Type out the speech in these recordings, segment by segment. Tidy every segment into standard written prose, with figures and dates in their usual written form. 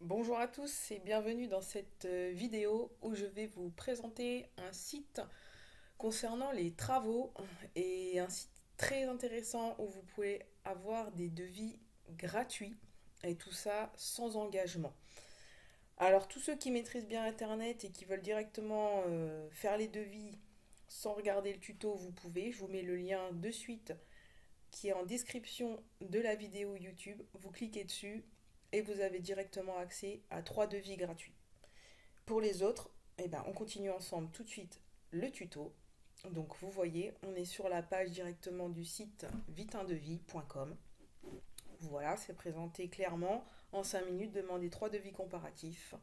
Bonjour à tous et bienvenue dans cette vidéo où je vais vous présenter un site concernant les travaux et un site très intéressant où vous pouvez avoir des devis gratuits et tout ça sans engagement. Alors tous ceux qui maîtrisent bien Internet et qui veulent directement faire les devis sans regarder le tuto, vous pouvez. Je vous mets le lien de suite qui est en description de la vidéo YouTube. Vous cliquez dessus et vous avez directement accès à 3 devis gratuits. Pour les autres, eh ben, on continue ensemble tout de suite le tuto. Donc vous voyez, on est sur la page directement du site viteundevis.com. Voilà, c'est présenté clairement. En 5 minutes, demandez 3 devis comparatifs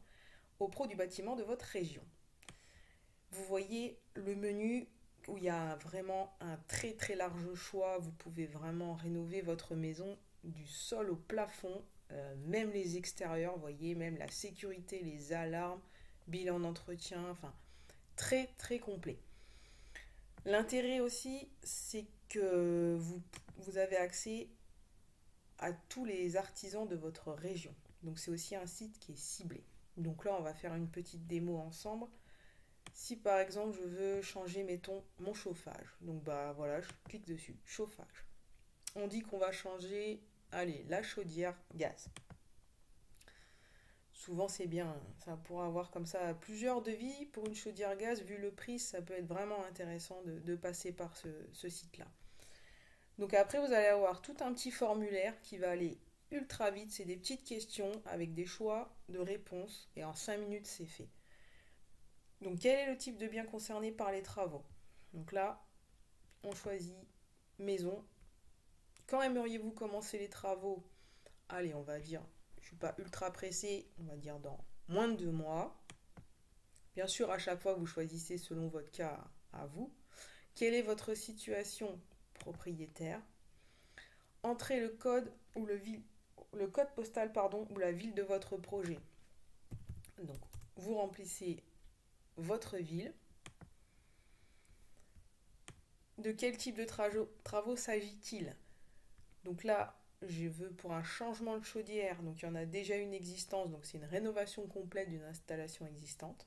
aux pros du bâtiment de votre région. Vous voyez le menu où il y a vraiment un très très large choix. Vous pouvez vraiment rénover votre maison du sol au plafond, même les extérieurs, vous voyez, même la sécurité, les alarmes, bilan d'entretien, enfin très très complet. L'intérêt aussi, c'est que vous avez accès à tous les artisans de votre région. Donc c'est aussi un site qui est ciblé. Donc là, on va faire une petite démo ensemble. Si par exemple je veux changer, mettons, mon chauffage, donc bah voilà, je clique dessus, chauffage. On dit qu'on va changer, allez, la chaudière gaz. Souvent c'est bien, hein. Ça pourra avoir comme ça plusieurs devis pour une chaudière gaz. Vu le prix, ça peut être vraiment intéressant de passer par ce site-là. Donc après, vous allez avoir tout un petit formulaire qui va aller ultra vite. C'est des petites questions avec des choix de réponses et en 5 minutes, c'est fait. Donc quel est le type de bien concerné par les travaux? Donc là, on choisit maison. Quand aimeriez-vous commencer les travaux? Allez, on va dire, je ne suis pas ultra pressé, on va dire dans moins de 2 mois. Bien sûr, à chaque fois, vous choisissez selon votre cas à vous. Quelle est votre situation propriétaire? Entrez le code ou le code postal pardon, ou la ville de votre projet. Donc, vous remplissez votre ville. De quel type de travaux s'agit-il? Donc là, je veux pour un changement de chaudière, donc il y en a déjà une existence, donc c'est une rénovation complète d'une installation existante.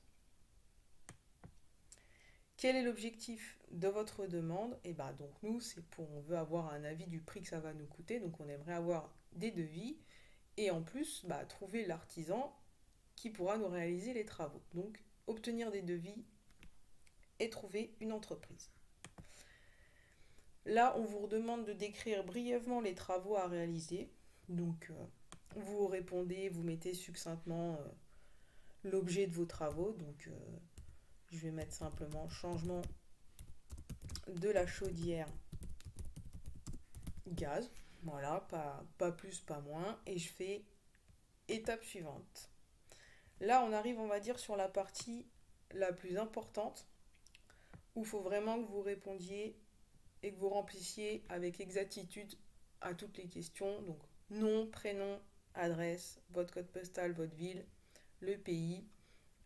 Quel est l'objectif de votre demande? Et bah donc nous, on veut avoir un avis du prix que ça va nous coûter, donc on aimerait avoir des devis et en plus trouver l'artisan qui pourra nous réaliser les travaux. Donc obtenir des devis et trouver une entreprise. Là, on vous demande de décrire brièvement les travaux à réaliser. Donc, vous répondez, vous mettez succinctement l'objet de vos travaux. Donc, je vais mettre simplement changement de la chaudière gaz. Voilà, pas plus, pas moins. Et je fais étape suivante. Là, on arrive, on va dire, sur la partie la plus importante où il faut vraiment que vous répondiez et que vous remplissiez avec exactitude à toutes les questions. Donc nom, prénom, adresse, votre code postal, votre ville, le pays.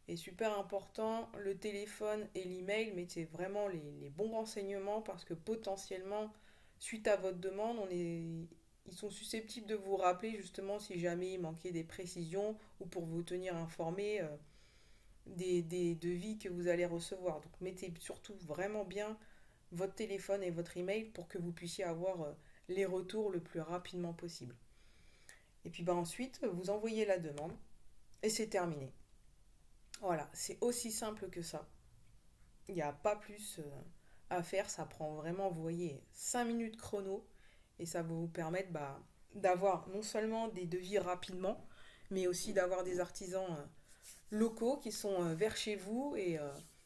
Et super important, le téléphone et l'email, mettez vraiment les bons renseignements parce que potentiellement, suite à votre demande, ils sont susceptibles de vous rappeler justement si jamais il manquait des précisions ou pour vous tenir informé des devis que vous allez recevoir. Donc mettez surtout vraiment bien votre téléphone et votre email pour que vous puissiez avoir les retours le plus rapidement possible. Et puis ensuite, vous envoyez la demande et c'est terminé. Voilà, c'est aussi simple que ça. Il n'y a pas plus à faire, ça prend vraiment, vous voyez, 5 minutes chrono et ça va vous permettre d'avoir non seulement des devis rapidement, mais aussi d'avoir des artisans locaux qui sont vers chez vous et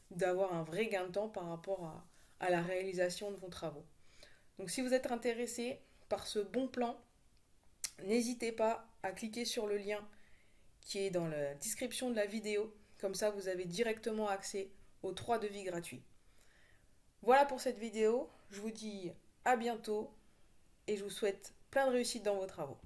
d'avoir un vrai gain de temps par rapport à la réalisation de vos travaux. Donc si vous êtes intéressé par ce bon plan, n'hésitez pas à cliquer sur le lien qui est dans la description de la vidéo. Comme ça, vous avez directement accès aux 3 devis gratuits. Voilà pour cette vidéo. Je vous dis à bientôt et je vous souhaite plein de réussite dans vos travaux.